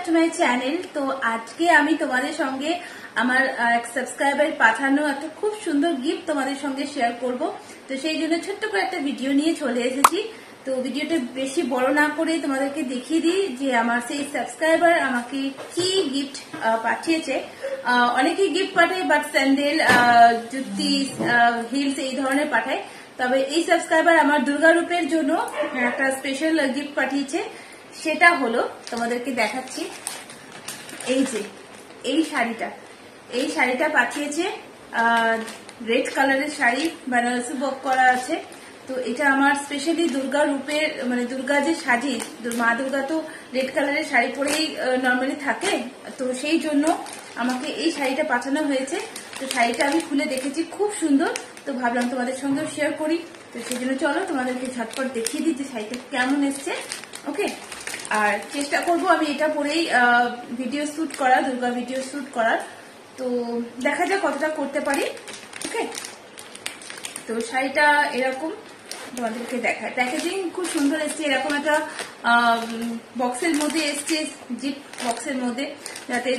To my channel. তো আজকে আমি তোমাদের সঙ্গে আমার এক সাবস্ক্রাইবার পাঠানো একটা খুব সুন্দর গিফট তোমাদের সঙ্গে শেয়ার করব। তো সেই জন্য ছোট্ট করে একটা ভিডিও নিয়ে চলে এসেছি। তো ভিডিওটা বেশি বড় না করে তোমাদেরকে দেখিয়ে দিই যে আমার সেই সাবস্ক্রাইবার আমাকে কি গিফট পাঠিয়েছে। অনেকেই গিফট পাঠায়, বাট স্যান্ডেল, জুতি, হিলস এই ধরনের পাঠায়। তবে এই সাবস্ক্রাইবার আমার দুর্গা রূপের জন্য একটা স্পেশাল গিফট পাঠিয়েছে। সেটা হলো তোমাদেরকে দেখাচ্ছি। এই যে এই শাড়িটা পাঠিয়েছে, রেড কালারের শাড়ি, বেনারসি ওয়ার্ক করা আছে। তো এটা আমার স্পেশালি দুর্গা রূপের, মানে দুর্গা যে সাজি, মা দুর্গা তো রেড কালারের শাড়ি পরেই নর্মালি থাকে। তো সেই জন্য আমাকে এই শাড়িটা পাঠানো হয়েছে। তো শাড়িটা আমি খুলে দেখেছি, খুব সুন্দর। তো ভাবলাম তোমাদের সঙ্গেও শেয়ার করি। তো সেই জন্য চলো তোমাদেরকে ঝটপট দেখিয়ে দিই যে শাড়িটা কেমন এসছে। ওকে, আর চেষ্টা করবো আমি এটা পরেই ভিডিও শুট করার, দুর্গা ভিডিও শুট করার। তো দেখা যাক কতটা করতে পারি। ওকে, তো শাড়িটা এরকম তোমাদেরকে দেখায়। প্যাকেজিং খুব সুন্দর এসছে, এরকম একটা বক্সের মধ্যে এসছে, জিপ বক্সের মধ্যে, যাতে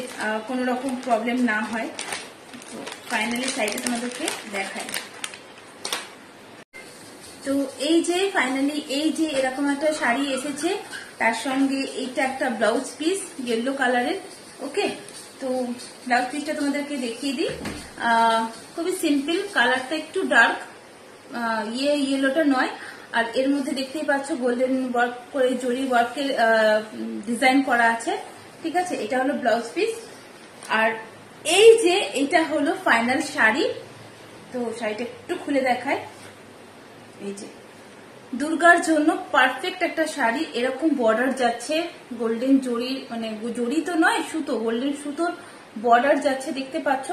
কোনো রকম প্রবলেম না হয়। তো ফাইনালি শাড়িটা তোমাদেরকে দেখায়। তো এই যে ফাইনালি এই যে এরকম একটা শাড়ি এসেছে, তার সঙ্গে এইটা একটা ব্লাউজ পিস ইয়েলো কালারের। ওকে, তো ব্লাউজ পিসটা তোমাদেরকে দেখিয়ে দিই। খুবই সিম্পল, কালারটা একটু ডার্ক, ইয়েলোটা নয়। আর এর মধ্যে দেখতেই পাচ্ছ গোল্ডেন ওয়ার্ক করে জরি ওয়ার্কের ডিজাইন করা আছে। ঠিক আছে, এটা হলো ব্লাউজ পিস। আর এই যে এটা হলো ফাইনাল শাড়ি। তো শাড়িটা একটু খুলে দেখায়। এই যে দুর্গার জন্য পারফেক্ট একটা শাড়ি, এরকম বর্ডার যাচ্ছে গোল্ডেন জরি, মানে জরি তো নয়, সুতো, গোল্ডেন সুতোর বর্ডার যাচ্ছে, দেখতে পাচ্ছ।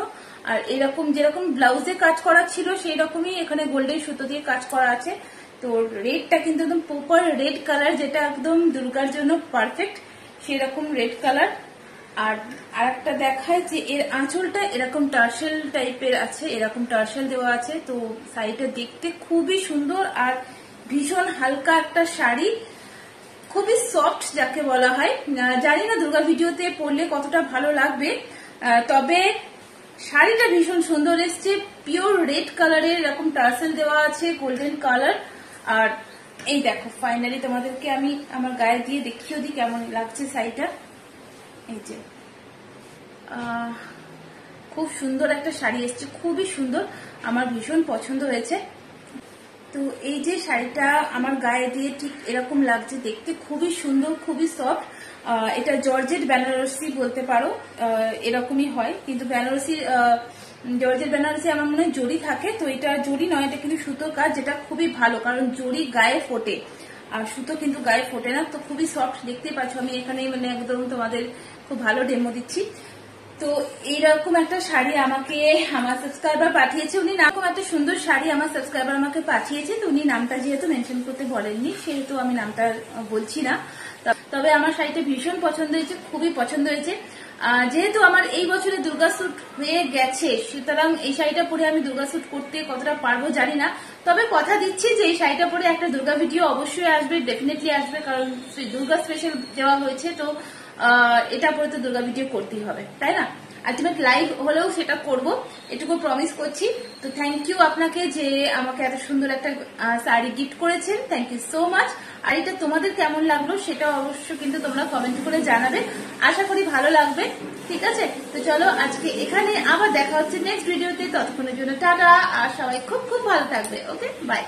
আর এরকম যেরকম ব্লাউজে কাজ করা ছিল সেই রকমই এখানে গোল্ডেন সুতো দিয়ে কাজ করা আছে। তো রেডটা কিন্তু একদম প্রপার রেড কালার, যেটা একদম দুর্গার জন্য পারফেক্ট, সেরকম রেড কালার। আর আরেকটা দেখায় যে এর আঁচলটা এরকম টার্সেল টাইপের আছে, এরকম টার্সেল দেওয়া আছে। তো শাড়িটা দেখতে খুবই সুন্দর আর ভীষণ হালকা একটা শাড়ি, খুবই সফট যাকে বলা হয়। জানি না দুর্গা ভিডিওতে পরলে কতটা ভালো লাগবে, তবে শাড়িটা ভীষণ সুন্দর এসছে। পিওর রেড কালারের, এরকম টার্সেল দেওয়া আছে, গোল্ডেন কালার। আর এই দেখো ফাইনালি তোমাদেরকে আমি আমার গায়ে দিয়ে দেখিয়ে দিই কেমন লাগছে শাড়িটা। এই যে খুব সুন্দর একটা শাড়ি এসছে, খুবই সুন্দর, আমার ভীষণ পছন্দ হয়েছে। তো এই যে শাড়িটা আমার গায়ে দিয়ে ঠিক এরকম লাগছে দেখতে, খুবই সুন্দর, খুবই সফট। এটা জর্জেট বেনারসি বলতে পারো, এরকমই হয়। কিন্তু বেনারসি, জর্জেট বেনারসি আমার মনে হয় জরি থাকে। তো এটা জরি নয়, এটা কিন্তু সুতোর কাজ, যেটা খুবই ভালো, কারণ জরি গায়ে ফোটে আর সুতো কিন্তু গায়ে ফোটে না। তো খুবই সফট, দেখতেই পাচ্ছ। আমি এখানে মানে একদম তোমাদের খুব ভালো ডেমো দিচ্ছি। তো এইরকম একটা শাড়ি আমাকে আমার সাবস্ক্রাইবার পাঠিয়েছে। উনি এরকম একটা সুন্দর শাড়ি আমার সাবস্ক্রাইবার আমাকে পাঠিয়েছে। তো উনি নামটা যেহেতু মেনশন করতে বলেননি, সেহেতু আমি নামটা বলছি না। তবে আমার শাড়িটা ভীষণ পছন্দ হয়েছে, খুবই পছন্দ হয়েছে। যেহেতু আমার এই বছরে দুর্গা শুট হয়ে গেছে, সুতরাং এই শাড়িটা পরে আমি দুর্গা শুট করতে কতটা পারবো জানি না। তবে কথা দিচ্ছি যে এই শাড়িটা পরে একটা দুর্গা ভিডিও অবশ্যই আসবে, ডেফিনেটলি আসবে, কারণ দুর্গা স্পেশাল দেওয়া হয়েছে। তো এটা পরে তো দুর্গা ভিডিও করতেই হবে, তাই না? আলটিমেট লাইভ হলেও সেটা করব, এটুকু প্রমিস করছি। তো থ্যাংক ইউ আপনাকে যে আমাকে এত সুন্দর একটা শাড়ি গিফট করেছেন, থ্যাংক ইউ সো মাচ। আর এটা তোমাদের কেমন লাগলো সেটা অবশ্য কিন্তু তোমরা কমেন্ট করে জানাবে, আশা করি ভালো লাগবে। ঠিক আছে, তো চলো আজকে এখানে, আবার দেখা হচ্ছে নেক্সট ভিডিওতে। ততক্ষণের জন্য টাটা, আর সবাই খুব খুব ভালো থাকবে। ওকে, বাই।